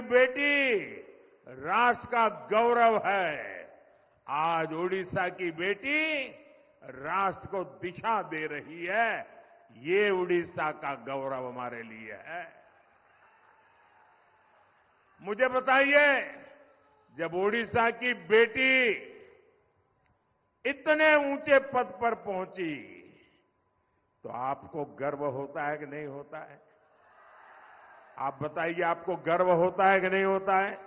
बेटी राष्ट्र का गौरव है। आज उड़ीसा की बेटी राष्ट्र को दिशा दे रही है। ये उड़ीसा का गौरव हमारे लिए है। मुझे बताइए, जब उड़ीसा की बेटी इतने ऊंचे पद पर पहुंची तो आपको गर्व होता है कि नहीं होता है? आप बताइए, आपको गर्व होता है कि नहीं होता है?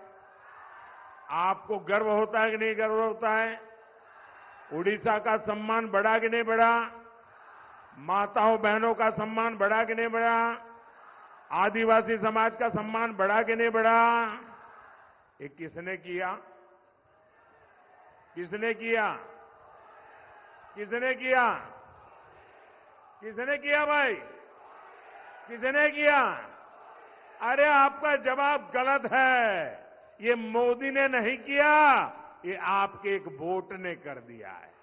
आपको गर्व होता है कि नहीं गर्व होता है? उड़ीसा का सम्मान बढ़ा कि नहीं बढ़ा? माताओं बहनों का सम्मान बढ़ा कि नहीं बढ़ा? आदिवासी समाज का सम्मान बढ़ा कि नहीं बढ़ा? ये किसने किया? किसने किया? किसने किया? किसने किया भाई? किसने किया? अरे आपका जवाब गलत है। ये मोदी ने नहीं किया, ये आपके एक वोट ने कर दिया है।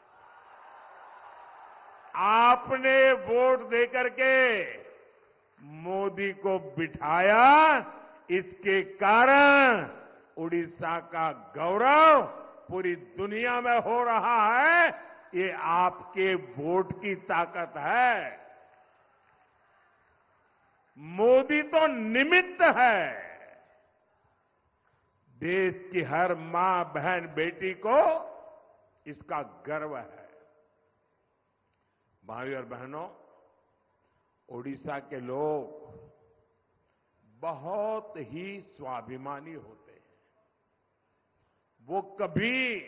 आपने वोट देकर के मोदी को बिठाया, इसके कारण उड़ीसा का गौरव पूरी दुनिया में हो रहा है। ये आपके वोट की ताकत है। मोदी तो निमित्त है। देश की हर मां, बहन, बेटी को इसका गर्व है। भाइयों और बहनों, उड़ीसा के लोग बहुत ही स्वाभिमानी होते हैं। वो कभी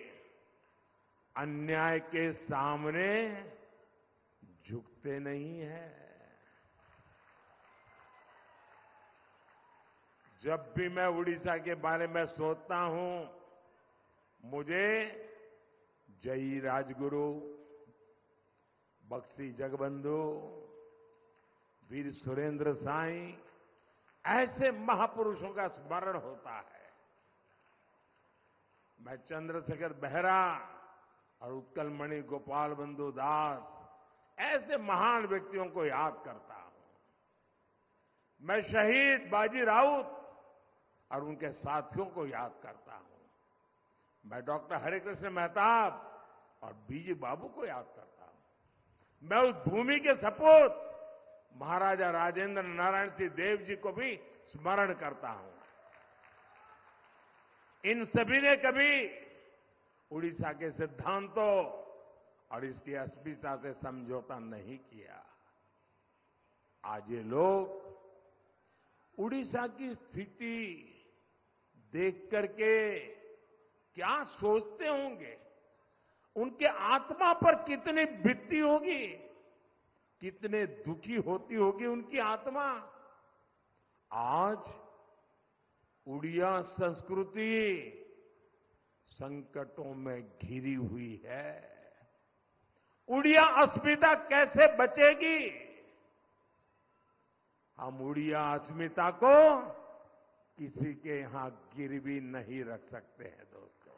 अन्याय के सामने झुकते नहीं हैं। जब भी मैं उड़ीसा के बारे में सोचता हूं, मुझे जयी राजगुरु, बक्सी जगबंधु, वीर सुरेंद्र साईं, ऐसे महापुरुषों का स्मरण होता है। मैं चंद्रशेखर बेहरा और उत्कलमणि गोपाल बंधु दास, ऐसे महान व्यक्तियों को याद करता हूं। मैं शहीद बाजी राउत और उनके साथियों को याद करता हूं। मैं डॉक्टर हरिकृष्ण मेहताब और बीजी बाबू को याद करता हूं। मैं उस भूमि के सपूत महाराजा राजेंद्र नारायण सिंह देव जी को भी स्मरण करता हूं। इन सभी ने कभी उड़ीसा के सिद्धांतों और इसकी अस्मिता से समझौता नहीं किया। आज ये लोग उड़ीसा की स्थिति देख करके क्या सोचते होंगे? उनके आत्मा पर कितनी बीतती होगी, कितने दुखी होती होगी उनकी आत्मा। आज उड़िया संस्कृति संकटों में घिरी हुई है। उड़िया अस्मिता कैसे बचेगी? हम उड़िया अस्मिता को किसी के यहां गिरवी नहीं रख सकते हैं दोस्तों।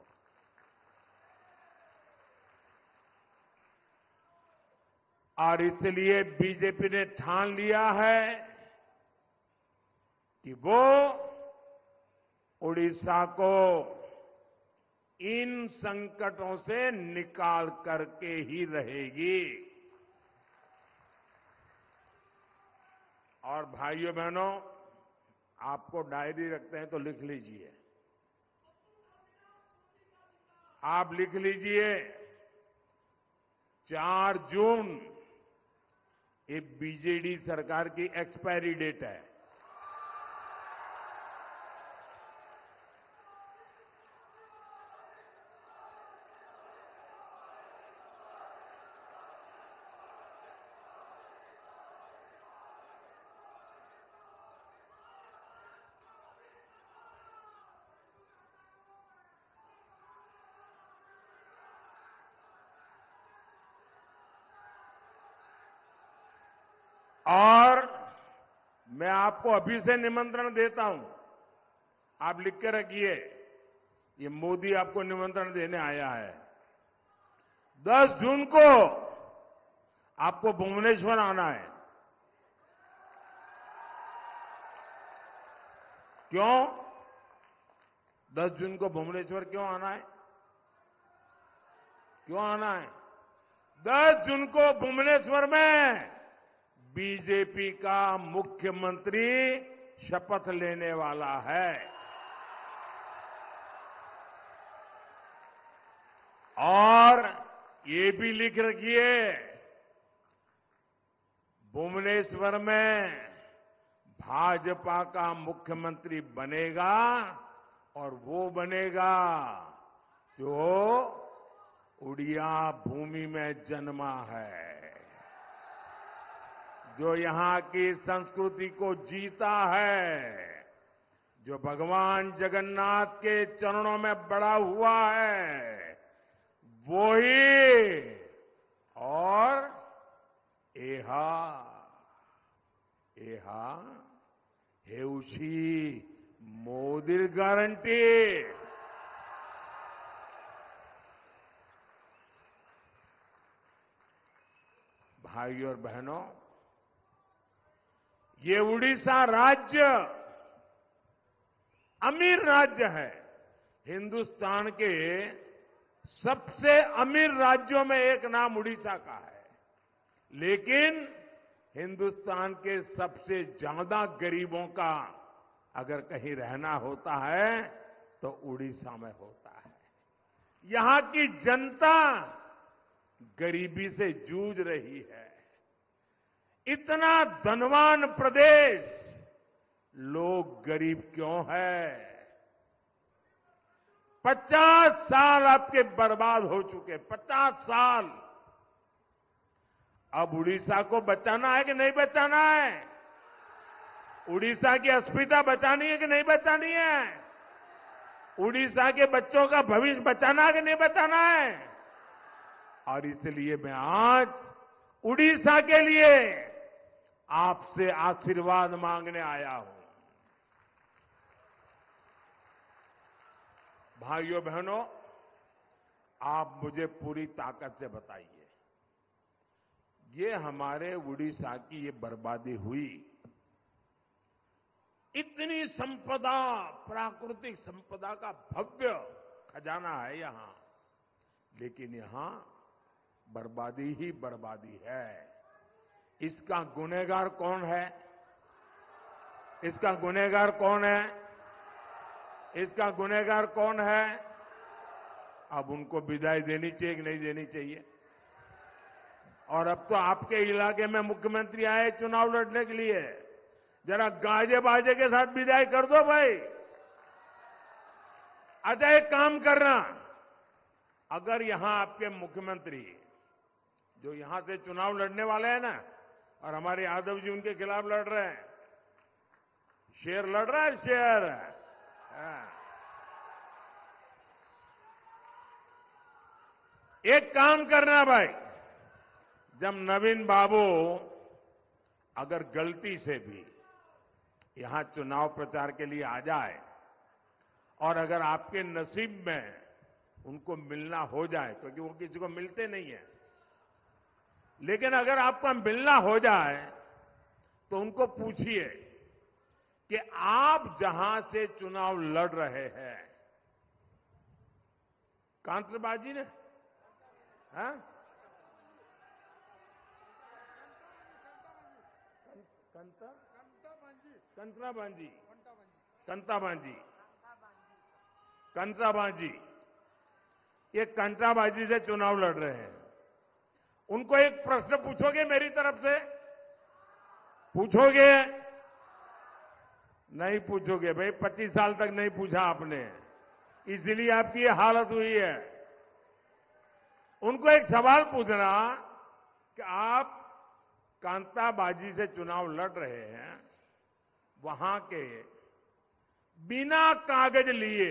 और इसलिए बीजेपी ने ठान लिया है कि वो उड़ीसा को इन संकटों से निकाल करके ही रहेगी। और भाइयों बहनों, आपको डायरी रखते हैं तो लिख लीजिए। आप लिख लीजिए, 4 जून ये बीजेडी सरकार की एक्सपायरी डेट है। और मैं आपको अभी से निमंत्रण देता हूं, आप लिख के रखिए। ये मोदी आपको निमंत्रण देने आया है। 10 जून को आपको भुवनेश्वर आना है। क्यों? 10 जून को भुवनेश्वर क्यों आना है? क्यों आना है? 10 जून को भुवनेश्वर में बीजेपी का मुख्यमंत्री शपथ लेने वाला है। और ये भी लिख रखिए, भुवनेश्वर में भाजपा का मुख्यमंत्री बनेगा और वो बनेगा जो उड़िया भूमि में जन्मा है, जो यहां की संस्कृति को जीता है, जो भगवान जगन्नाथ के चरणों में बड़ा हुआ है, वो ही। और एहा हेउशी मोदीर गारंटी। भाइयों और बहनों, ये उड़ीसा राज्य अमीर राज्य है। हिंदुस्तान के सबसे अमीर राज्यों में एक नाम उड़ीसा का है, लेकिन हिंदुस्तान के सबसे ज्यादा गरीबों का अगर कहीं रहना होता है तो उड़ीसा में होता है। यहां की जनता गरीबी से जूझ रही है। इतना धनवान प्रदेश, लोग गरीब क्यों है? 50 साल आपके बर्बाद हो चुके, 50 साल। अब उड़ीसा को बचाना है कि नहीं बचाना है? उड़ीसा की अस्मिता बचानी है कि नहीं बचानी है? उड़ीसा के बच्चों का भविष्य बचाना है कि नहीं बचाना है? और इसलिए मैं आज उड़ीसा के लिए आपसे आशीर्वाद मांगने आया हूं। भाइयों बहनों, आप मुझे पूरी ताकत से बताइए, ये हमारे उड़ीसा की ये बर्बादी हुई, इतनी संपदा, प्राकृतिक संपदा का भव्य खजाना है यहां, लेकिन यहां बर्बादी ही बर्बादी है। इसका गुनहगार कौन है? इसका गुनहगार कौन है? इसका गुनहगार कौन है? अब उनको विदाई देनी चाहिए कि नहीं देनी चाहिए? और अब तो आपके इलाके में मुख्यमंत्री आए चुनाव लड़ने के लिए, जरा गाजे बाजे के साथ विदाई कर दो भाई। अच्छा, एक काम करना, अगर यहां आपके मुख्यमंत्री जो यहां से चुनाव लड़ने वाले हैं ना, और हमारे यादव जी उनके खिलाफ लड़ रहे हैं, शेर लड़ रहा है, शेर। एक काम करना भाई, जब नवीन बाबू अगर गलती से भी यहां चुनाव प्रचार के लिए आ जाए और अगर आपके नसीब में उनको मिलना हो जाए, क्योंकि वो किसी को मिलते नहीं है, लेकिन अगर आपका मिलना हो जाए तो उनको पूछिए कि आप जहां से चुनाव लड़ रहे हैं, कांतबाजी ने, हाँ? कंत्राबाजी, ये कंत्राबाजी से चुनाव लड़ रहे हैं। उनको एक प्रश्न पूछोगे मेरी तरफ से? पूछोगे? नहीं पूछोगे भाई, 25 साल तक नहीं पूछा आपने, इसलिए आपकी ये हालत हुई है। उनको एक सवाल पूछना कि आप कांताबाजी से चुनाव लड़ रहे हैं, वहां के बिना कागज लिए,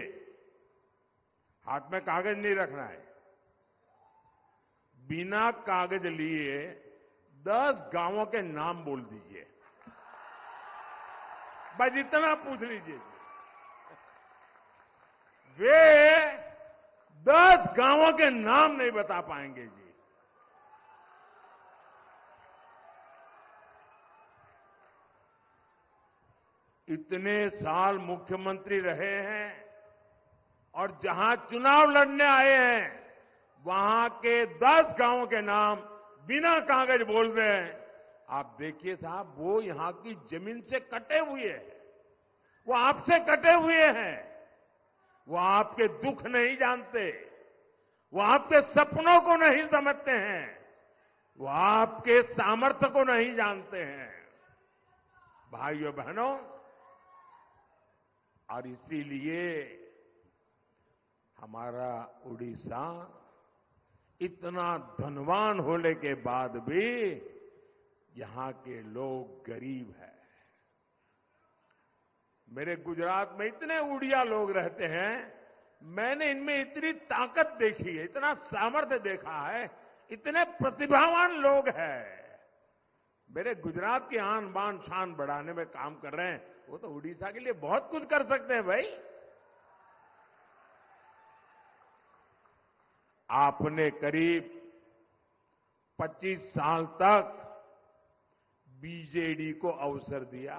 हाथ में कागज नहीं रखना है, बिना कागज लिए 10 गांवों के नाम बोल दीजिए, बस इतना पूछ लीजिए। वे 10 गांवों के नाम नहीं बता पाएंगे जी। इतने साल मुख्यमंत्री रहे हैं, और जहां चुनाव लड़ने आए हैं वहां के 10 गांवों के नाम बिना कागज बोल रहे हैं। आप देखिए साहब, वो यहां की जमीन से कटे हुए हैं, वो आपसे कटे हुए हैं, वो आपके दुख नहीं जानते, वो आपके सपनों को नहीं समझते हैं, वो आपके सामर्थ्य को नहीं जानते हैं। भाइयों बहनों, और इसीलिए हमारा उड़ीसा इतना धनवान होने के बाद भी यहां के लोग गरीब हैं। मेरे गुजरात में इतने उड़िया लोग रहते हैं, मैंने इनमें इतनी ताकत देखी है, इतना सामर्थ्य देखा है, इतने प्रतिभावान लोग हैं। मेरे गुजरात की आन बान शान बढ़ाने में काम कर रहे हैं, वो तो उड़ीसा के लिए बहुत कुछ कर सकते हैं भाई। आपने करीब 25 साल तक बीजेडी को अवसर दिया।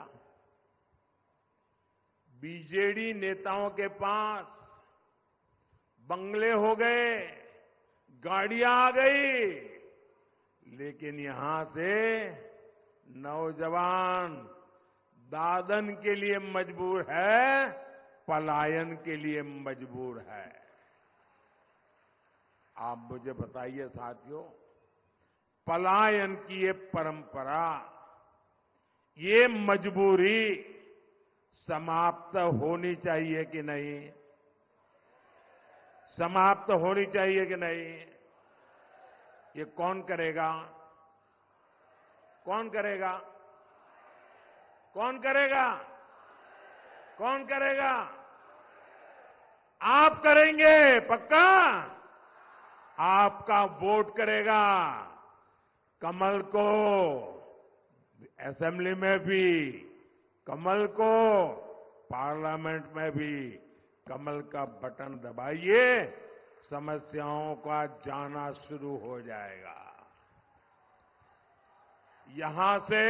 बीजेडी नेताओं के पास बंगले हो गए, गाड़ियां आ गई, लेकिन यहां से नौजवान दादन के लिए मजबूर है, पलायन के लिए मजबूर है। आप मुझे बताइए साथियों, पलायन की ये परंपरा, ये मजबूरी समाप्त होनी चाहिए कि नहीं? समाप्त होनी चाहिए कि नहीं? ये कौन करेगा? कौन करेगा? कौन करेगा? कौन करेगा? आप करेंगे पक्का? आपका वोट करेगा कमल को, असेंबली में भी कमल को, पार्लियामेंट में भी कमल का बटन दबाइए, समस्याओं का जाना शुरू हो जाएगा। यहां से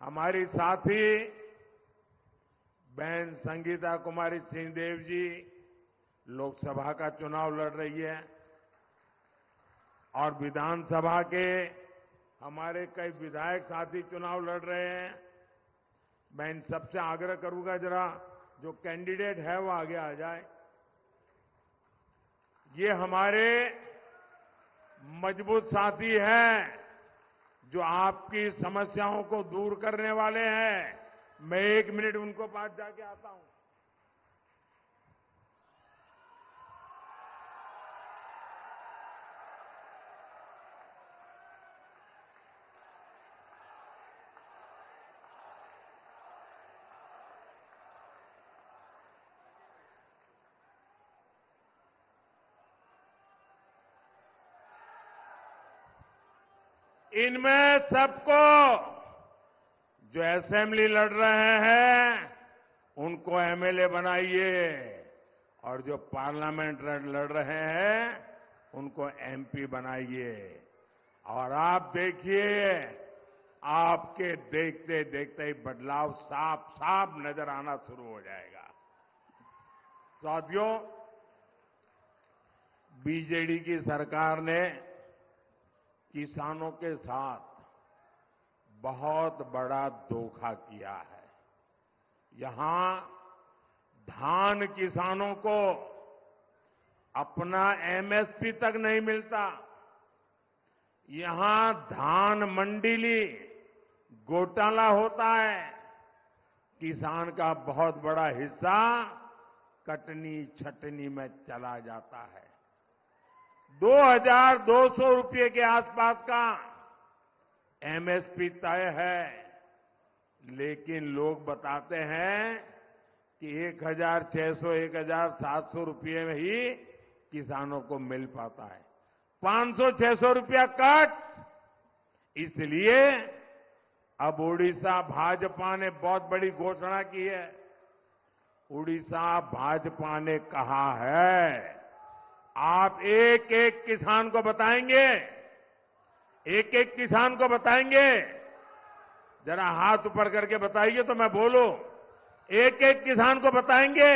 हमारी साथी बहन संगीता कुमारी सिंहदेव जी लोकसभा का चुनाव लड़ रही है और विधानसभा के हमारे कई विधायक साथी चुनाव लड़ रहे हैं। मैं इन सबसे आग्रह करूंगा, जरा जो कैंडिडेट है वो आगे आ जाए। ये हमारे मजबूत साथी हैं जो आपकी समस्याओं को दूर करने वाले हैं। मैं 1 मिनट उनको पास जाके आता हूं। इनमें सबको जो असेंबली लड़ रहे हैं उनको एमएलए बनाइए और जो पार्लियामेंट लड़ रहे हैं उनको एमपी बनाइए। और आप देखिए, आपके देखते देखते ही बदलाव साफ साफ नजर आना शुरू हो जाएगा। साथियों, बीजेडी की सरकार ने किसानों के साथ बहुत बड़ा धोखा किया है। यहां धान किसानों को अपना एमएसपी तक नहीं मिलता। यहां धान मंडीली घोटाला होता है। किसान का बहुत बड़ा हिस्सा कटनी छटनी में चला जाता है। 2200 रुपये के आसपास का एमएसपी तय है, लेकिन लोग बताते हैं कि 1600, 1700 रुपये में ही किसानों को मिल पाता है। 500-600 रुपया कट। इसलिए अब उड़ीसा भाजपा ने बहुत बड़ी घोषणा की है। उड़ीसा भाजपा ने कहा है, आप एक एक किसान को बताएंगे, एक एक किसान को बताएंगे। जरा हाथ ऊपर करके बताइए तो मैं बोलूं। एक एक किसान को बताएंगे,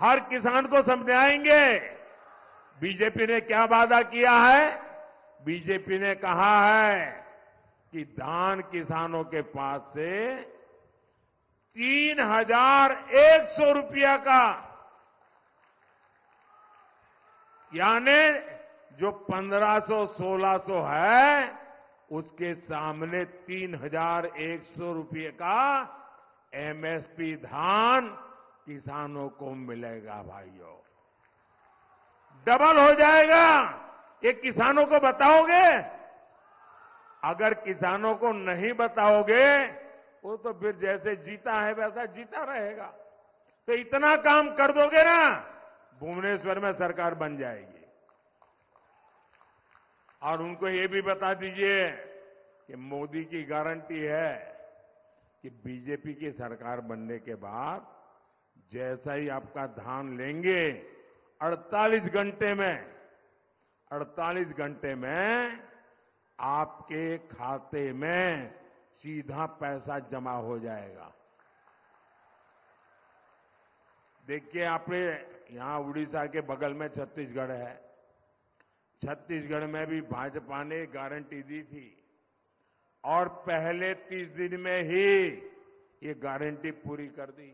हर किसान को समझाएंगे। बीजेपी ने क्या वादा किया है? बीजेपी ने कहा है कि धान किसानों के पास से 3,100 रुपया का, यानी जो 1,500-1,600 है उसके सामने 3,100 रुपये का एमएसपी धान किसानों को मिलेगा। भाइयों, डबल हो जाएगा। ये किसानों को बताओगे? अगर किसानों को नहीं बताओगे वो तो फिर जैसे जीता है वैसा जीता रहेगा। तो इतना काम कर दोगे ना, भुवनेश्वर में सरकार बन जाएगी। और उनको ये भी बता दीजिए कि मोदी की गारंटी है कि बीजेपी की सरकार बनने के बाद जैसा ही आपका धान लेंगे 48 घंटे में आपके खाते में सीधा पैसा जमा हो जाएगा। देखिए, आपने यहां उड़ीसा के बगल में छत्तीसगढ़ है। छत्तीसगढ़ में भी भाजपा ने गारंटी दी थी और पहले 30 दिन में ही ये गारंटी पूरी कर दी।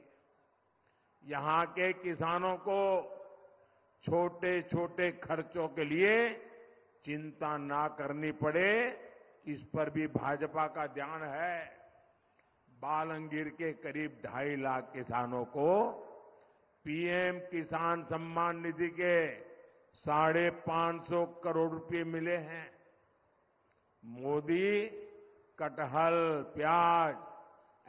यहां के किसानों को छोटे छोटे खर्चों के लिए चिंता ना करनी पड़े, इस पर भी भाजपा का ध्यान है। बालंगीर के करीब 2.5 लाख किसानों को पीएम किसान सम्मान निधि के 550 करोड़ रुपए मिले हैं। मोदी कटहल, प्याज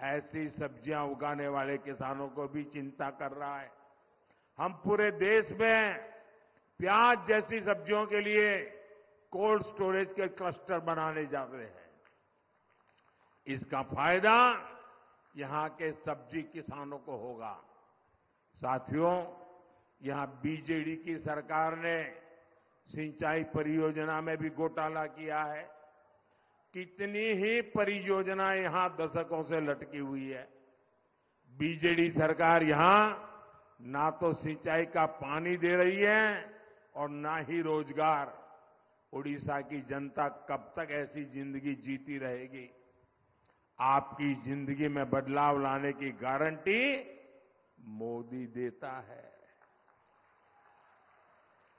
ऐसी सब्जियां उगाने वाले किसानों को भी चिंता कर रहा है। हम पूरे देश में प्याज जैसी सब्जियों के लिए कोल्ड स्टोरेज के क्लस्टर बनाने जा रहे हैं। इसका फायदा यहां के सब्जी किसानों को होगा। साथियों, यहां बीजेडी की सरकार ने सिंचाई परियोजना में भी घोटाला किया है। कितनी ही परियोजनाएं यहां दशकों से लटकी हुई है। बीजेडी सरकार यहां ना तो सिंचाई का पानी दे रही है और ना ही रोजगार। उड़ीसा की जनता कब तक ऐसी जिंदगी जीती रहेगी? आपकी जिंदगी में बदलाव लाने की गारंटी मोदी देता है।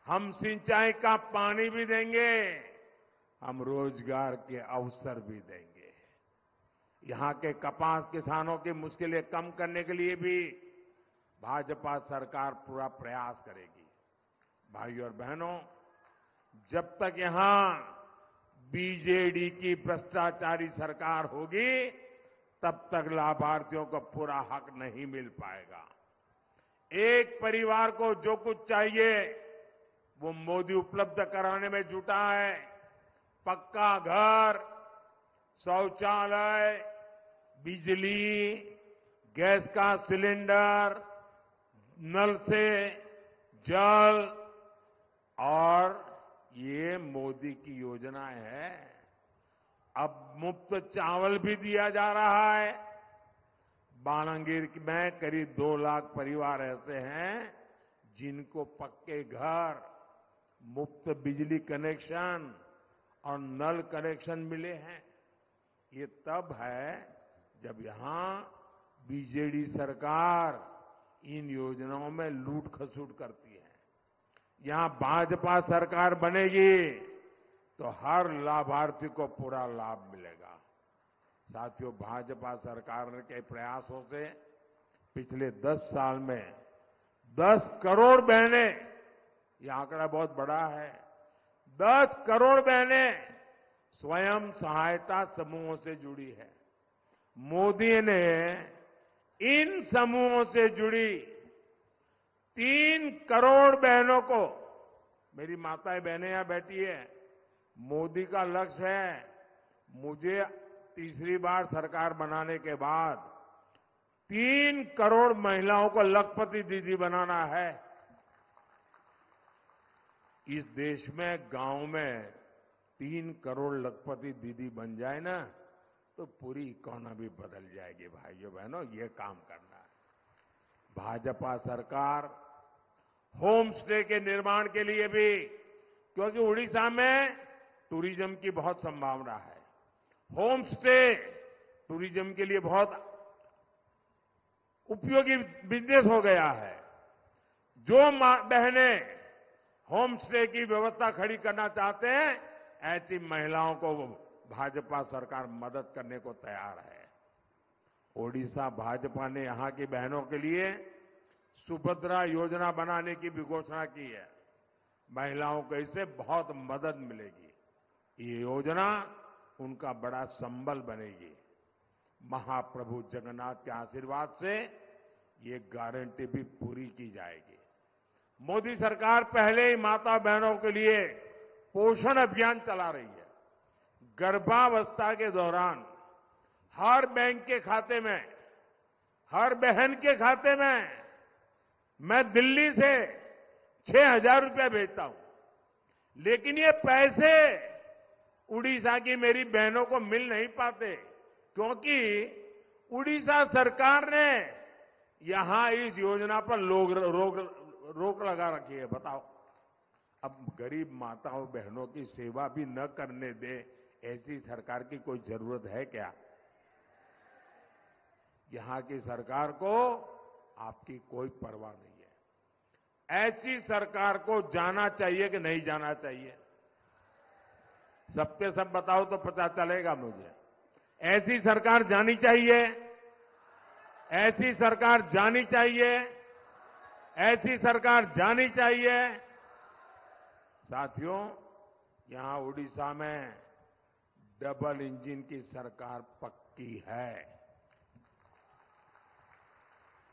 हम सिंचाई का पानी भी देंगे, हम रोजगार के अवसर भी देंगे। यहां के कपास किसानों की मुश्किलें कम करने के लिए भी भाजपा सरकार पूरा प्रयास करेगी। भाइयों और बहनों, जब तक यहां बीजेडी की भ्रष्टाचारी सरकार होगी तब तक लाभार्थियों को पूरा हक नहीं मिल पाएगा। एक परिवार को जो कुछ चाहिए वो मोदी उपलब्ध कराने में जुटा है। पक्का घर, शौचालय, बिजली, गैस का सिलेंडर, नल से जल, और ये मोदी की योजनाएं हैं। अब मुफ्त चावल भी दिया जा रहा है। बालंगीर में करीब 2 लाख परिवार ऐसे हैं जिनको पक्के घर, मुफ्त बिजली कनेक्शन और नल कनेक्शन मिले हैं। ये तब है जब यहां बीजेडी सरकार इन योजनाओं में लूट खसूट करती है। यहां भाजपा सरकार बनेगी तो हर लाभार्थी को पूरा लाभ मिलेगा। साथियों, भाजपा सरकार के प्रयासों से पिछले 10 साल में 10 करोड़ बहनें, यह आंकड़ा बहुत बड़ा है, 10 करोड़ बहनें स्वयं सहायता समूहों से जुड़ी है। मोदी ने इन समूहों से जुड़ी 3 करोड़ बहनों को, मेरी माताएं बहनें यहां बैठी है, मोदी का लक्ष्य है मुझे तीसरी बार सरकार बनाने के बाद 3 करोड़ महिलाओं को लखपति दीदी बनाना है। इस देश में गांव में 3 करोड़ लखपति दीदी बन जाए ना, तो पूरी इकोनॉमी बदल जाएगी। भाइयों बहनों, ये काम करना है। भाजपा सरकार होम स्टे के निर्माण के लिए भी, क्योंकि उड़ीसा में टूरिज्म की बहुत संभावना है, होम स्टे टूरिज्म के लिए बहुत उपयोगी बिजनेस हो गया है। जो बहनें होम स्टे की व्यवस्था खड़ी करना चाहते हैं, ऐसी महिलाओं को भाजपा सरकार मदद करने को तैयार है। ओडिशा भाजपा ने यहां की बहनों के लिए सुभद्रा योजना बनाने की भी घोषणा की है। महिलाओं को इससे बहुत मदद मिलेगी। ये योजना उनका बड़ा संबल बनेगी। महाप्रभु जगन्नाथ के आशीर्वाद से ये गारंटी भी पूरी की जाएगी। मोदी सरकार पहले ही माता बहनों के लिए पोषण अभियान चला रही है। गर्भावस्था के दौरान हर बैंक के खाते में, हर बहन के खाते में मैं दिल्ली से 6,000 रुपया भेजता हूं, लेकिन ये पैसे उड़ीसा की मेरी बहनों को मिल नहीं पाते, क्योंकि उड़ीसा सरकार ने यहां इस योजना पर रोक लगा रखी है। बताओ, अब गरीब माताओं बहनों की सेवा भी न करने दे, ऐसी सरकार की कोई जरूरत है क्या? यहां की सरकार को आपकी कोई परवाह नहीं है। ऐसी सरकार को जाना चाहिए कि नहीं जाना चाहिए? सबके सब बताओ तो पता चलेगा मुझे। ऐसी सरकार जानी चाहिए, ऐसी सरकार जानी चाहिए, ऐसी सरकार जानी चाहिए। साथियों, यहां उड़ीसा में डबल इंजन की सरकार पक्की है,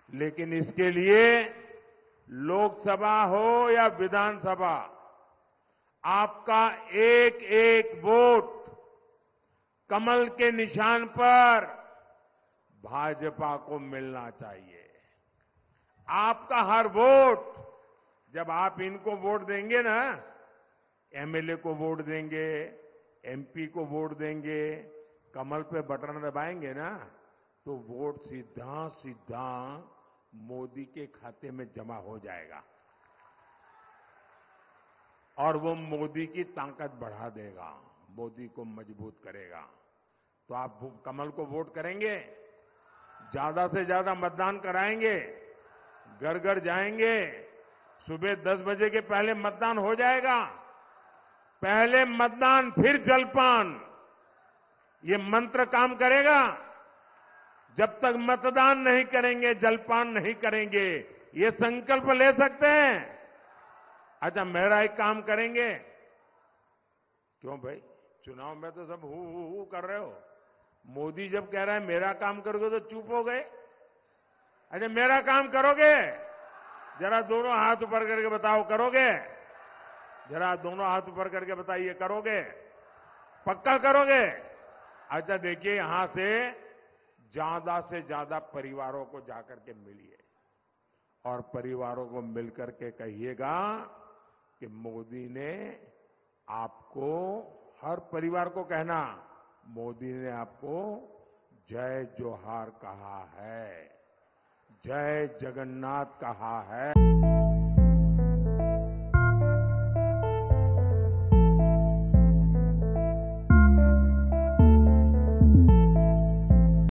लेकिन इसके लिए लोकसभा हो या विधानसभा, आपका एक एक वोट कमल के निशान पर भाजपा को मिलना चाहिए। आपका हर वोट, जब आप इनको वोट देंगे ना, एमएलए को वोट देंगे, एमपी को वोट देंगे, कमल पे बटन दबाएंगे ना, तो वोट सीधा सीधा मोदी के खाते में जमा हो जाएगा और वो मोदी की ताकत बढ़ा देगा, मोदी को मजबूत करेगा। तो आप कमल को वोट करेंगे, ज्यादा से ज्यादा मतदान कराएंगे, घर घर जाएंगे, सुबह 10 बजे के पहले मतदान हो जाएगा। पहले मतदान फिर जलपान, ये मंत्र काम करेगा। जब तक मतदान नहीं करेंगे, जलपान नहीं करेंगे, ये संकल्प ले सकते हैं। अच्छा, मेरा एक काम करेंगे? क्यों भाई, चुनाव में तो सब हु कर रहे हो। मोदी जब कह रहा है मेरा काम करोगे तो चुप हो गए। अच्छा, मेरा काम करोगे? जरा दोनों हाथ ऊपर करके बताओ, करोगे? जरा दोनों हाथ ऊपर करके बताइए, करोगे? पक्का करोगे? अच्छा, देखिए, यहां से ज्यादा परिवारों को जाकर के मिलिए और परिवारों को मिलकर के कहिएगा कि मोदी ने आपको, हर परिवार को कहना, मोदी ने आपको जय जोहार कहा है, जय जगन्नाथ कहा है।